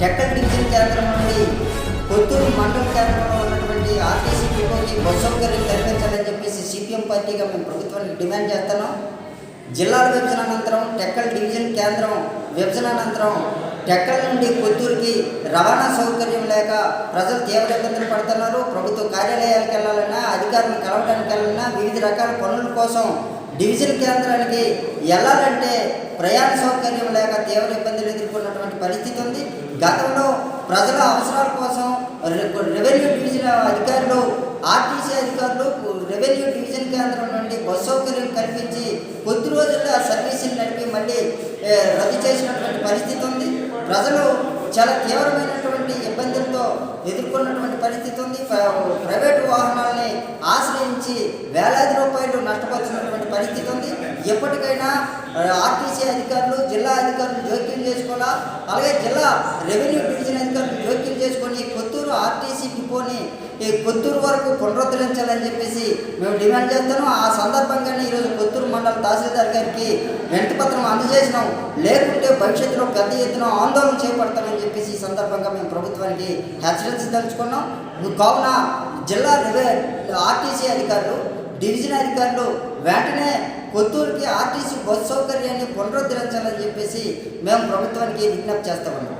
టెక్కల్ division కేంద్రం నుండి కొత్తూరు మండల కేంద్రంలో ఉన్నటువంటి ఆర్టీసీ డిపోకి బస్సు సౌకర్యం కల్పించాలని చెప్పేసి సిపిఎం పార్టీగా మేము ప్రభుత్వానికి డిమాండ్ చేస్తున్నాం. జిల్లాల విభజన అనంతరం టెక్కల్ డివిజన్ కేంద్రం విభజన అనంతరం టెక్కల్ నుండి కొత్తూరుకి రవాణా సౌకర్యం లేక ప్రజలు తీవ్ర ఇబ్బందులు పడుతున్నారు. ప్రభుత్వ కార్యాలయాలకు వెళ్ళాలన్నా, అధికారులను కలవడానికి వెళ్ళాలన్నా, వివిధ రకాల పనుల కోసం డివిజన్ కేంద్రానికి వెళ్ళాలంటే ప్రయాణ సౌకర్యం లేక తీవ్ర ఇబ్బందులు ఎదుర్కొన్నటువంటి పరిస్థితి ఉంది. గతంలో ప్రజల అవసరాల కోసం రెవెన్యూ డివిజన్ అధికారులు, ఆర్టీసీ అధికారులు రెవెన్యూ డివిజన్ కేంద్రం నుండి బస్సు సౌకర్యం కల్పించి కొద్ది రోజుల్లో ఆ సర్వీసులు నడిపి మళ్ళీ రద్దు చేసినటువంటి పరిస్థితి ఉంది. ప్రజలు చాలా తీవ్రమైనటువంటి ఇబ్బందులతో ఎదుర్కొన్నటువంటి పరిస్థితి ఉంది. ప్రైవేటు వాహనాలని ఆశ్రయించి వేలాది రూపాయలు నష్టపోతున్నటువంటి పరిస్థితి ఉంది. ఎప్పటికైనా ఆర్టీసీ అధికారులు, జిల్లా అధికారులు జోక్యం చేసుకోవాలా, అలాగే జిల్లా రెవెన్యూ డివిజన్ అధికారులు జోక్యం చేసుకొని కొత్తూరు ఆర్టీసీ డిపోని ఈ కొత్తూరు వరకు పునరుద్ధరించాలని చెప్పేసి మేము డిమాండ్ చేస్తున్నాం. ఆ సందర్భంగానే ఈరోజు కొత్తూరు మండల తహసీల్దార్ గారికి వినతిపత్రం అందజేసినాం. లేకుంటే భవిష్యత్తులో పెద్ద ఎత్తున ఆందోళన చేపడతామని చెప్పేసి ఈ సందర్భంగా మేము ప్రభుత్వానికి హెచ్చరించదలుచుకున్నాం. కావున జిల్లా ఆర్టీసీ అధికారులు, డివిజన్ అధికారులు వెంటనే కొత్తూరుకి ఆర్టీసీ బస్సు సౌకర్యాన్ని పునరుద్ధరించాలని చెప్పేసి మేము ప్రభుత్వానికి విజ్ఞప్తి చేస్తామన్నాం.